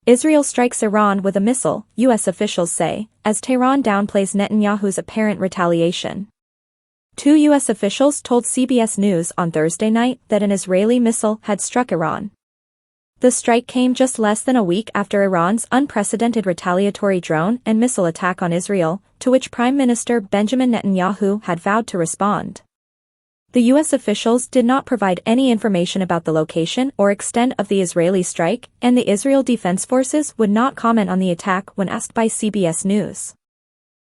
Israel strikes Iran with a missile, U.S. officials say, as Tehran downplays Netanyahu's apparent retaliation. Two U.S. officials told CBS News on Thursday night that an Israeli missile had struck Iran. The strike came just less than a week after Iran's unprecedented retaliatory drone and missile attack on Israel, to which Prime Minister Benjamin Netanyahu had vowed to respond. The U.S. officials did not provide any information about the location or extent of the Israeli strike, and the Israel Defense Forces would not comment on the attack when asked by CBS News.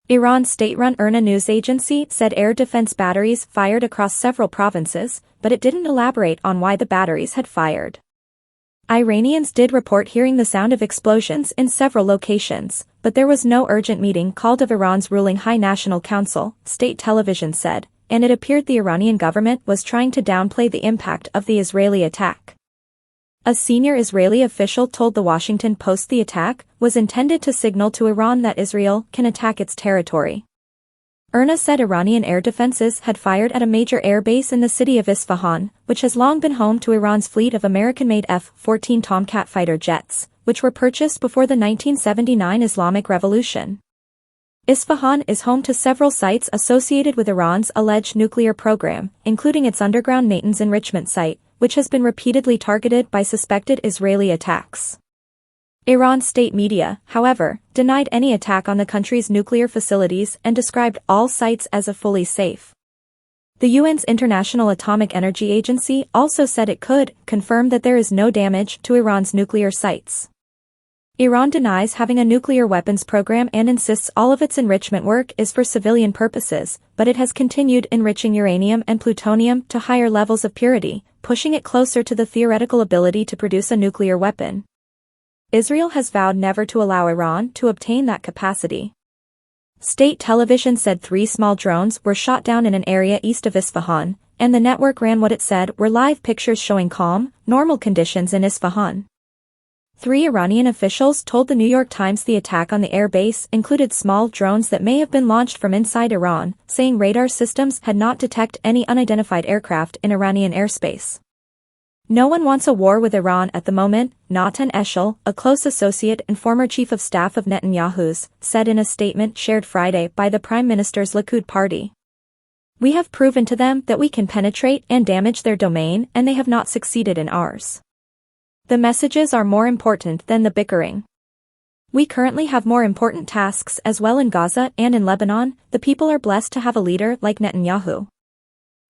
Iran's state-run IRNA news agency said air defense batteries fired across several provinces, but it didn't elaborate on why the batteries had fired. Iranians did report hearing the sound of explosions in several locations, but there was no urgent meeting called of Iran's ruling High National Council, state television said, and it appeared the Iranian government was trying to downplay the impact of the Israeli attack. A senior Israeli official told The Washington Post the attack was intended to signal to Iran that Israel can attack its territory. IRNA said Iranian air defenses had fired at a major air base in the city of Isfahan, which has long been home to Iran's fleet of American-made F-14 Tomcat fighter jets, which were purchased before the 1979 Islamic Revolution. Isfahan is home to several sites associated with Iran's alleged nuclear program, including its underground Natanz enrichment site, which has been repeatedly targeted by suspected Israeli attacks. Iran's state media, however, denied any attack on the country's nuclear facilities and described all sites as fully safe. The UN's International Atomic Energy Agency also said it could confirm that there is no damage to Iran's nuclear sites. Iran denies having a nuclear weapons program and insists all of its enrichment work is for civilian purposes, but it has continued enriching uranium and plutonium to higher levels of purity, pushing it closer to the theoretical ability to produce a nuclear weapon. Israel has vowed never to allow Iran to obtain that capacity. State television said 3 small drones were shot down in an area east of Isfahan, and the network ran what it said were live pictures showing calm, normal conditions in Isfahan. 3 Iranian officials told the New York Times the attack on the air base included small drones that may have been launched from inside Iran, saying radar systems had not detected any unidentified aircraft in Iranian airspace. No one wants a war with Iran at the moment, Natan Eshel, a close associate and former chief of staff of Netanyahu's, said in a statement shared Friday by the Prime Minister's Likud party. We have proven to them that we can penetrate and damage their domain and they have not succeeded in ours. The messages are more important than the bickering. We currently have more important tasks as well in Gaza and in Lebanon. The people are blessed to have a leader like Netanyahu.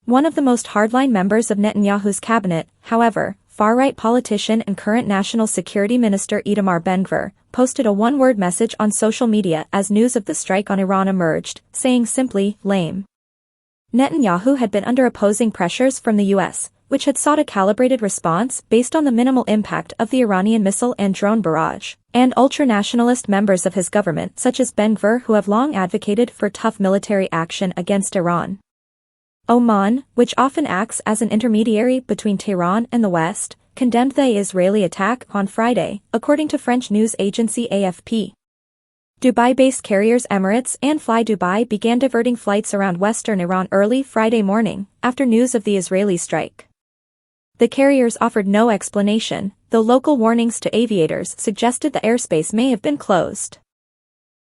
One of the most hardline members of Netanyahu's cabinet, however, far-right politician and current National Security Minister Itamar Ben-Gvir, posted a one-word message on social media as news of the strike on Iran emerged, saying simply, lame. Netanyahu had been under opposing pressures from the U.S., which had sought a calibrated response based on the minimal impact of the Iranian missile and drone barrage, and ultra-nationalist members of his government such as Ben-Gvir who have long advocated for tough military action against Iran. Oman, which often acts as an intermediary between Tehran and the West, condemned the Israeli attack on Friday, according to French news agency AFP. Dubai-based carriers Emirates and Fly Dubai began diverting flights around western Iran early Friday morning, after news of the Israeli strike. The carriers offered no explanation, though local warnings to aviators suggested the airspace may have been closed.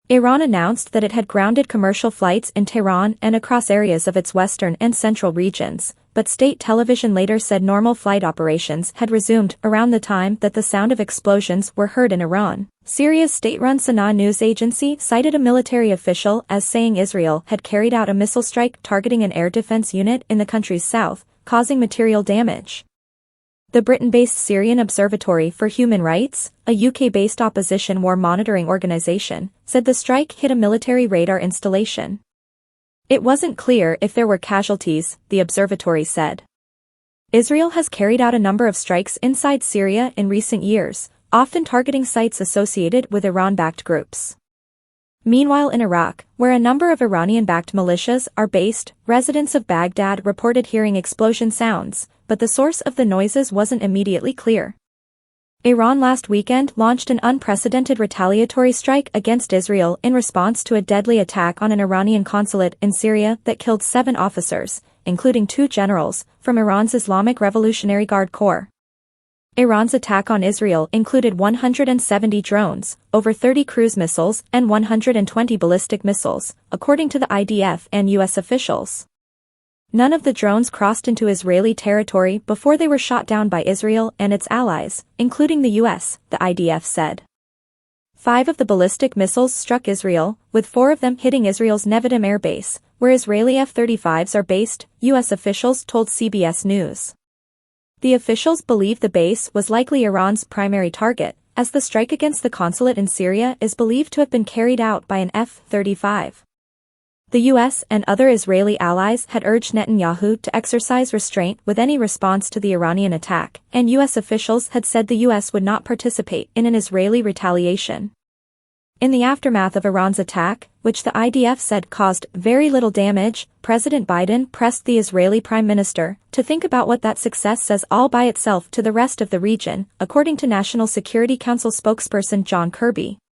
Iran announced that it had grounded commercial flights in Tehran and across areas of its western and central regions, but state television later said normal flight operations had resumed around the time that the sound of explosions were heard in Iran. Syria's state-run Sana'a news agency cited a military official as saying Israel had carried out a missile strike targeting an air defense unit in the country's south, causing material damage. The Britain-based Syrian Observatory for Human Rights, a UK-based opposition war monitoring organization, said the strike hit a military radar installation. It wasn't clear if there were casualties, the observatory said. Israel has carried out a number of strikes inside Syria in recent years, often targeting sites associated with Iran-backed groups. Meanwhile in Iraq, where a number of Iranian-backed militias are based, residents of Baghdad reported hearing explosion sounds, but the source of the noises wasn't immediately clear. Iran last weekend launched an unprecedented retaliatory strike against Israel in response to a deadly attack on an Iranian consulate in Syria that killed 7 officers, including 2 generals, from Iran's Islamic Revolutionary Guard Corps. Iran's attack on Israel included 170 drones, over 30 cruise missiles, and 120 ballistic missiles, according to the IDF and U.S. officials. None of the drones crossed into Israeli territory before they were shot down by Israel and its allies, including the U.S., the IDF said. 5 of the ballistic missiles struck Israel, with 4 of them hitting Israel's Nevatim air base, where Israeli F-35s are based, U.S. officials told CBS News. The officials believe the base was likely Iran's primary target, as the strike against the consulate in Syria is believed to have been carried out by an F-35. The U.S. and other Israeli allies had urged Netanyahu to exercise restraint with any response to the Iranian attack, and U.S. officials had said the U.S. would not participate in an Israeli retaliation. In the aftermath of Iran's attack, which the IDF said caused very little damage, President Biden pressed the Israeli Prime Minister to think about what that success says all by itself to the rest of the region, according to National Security Council spokesperson John Kirby.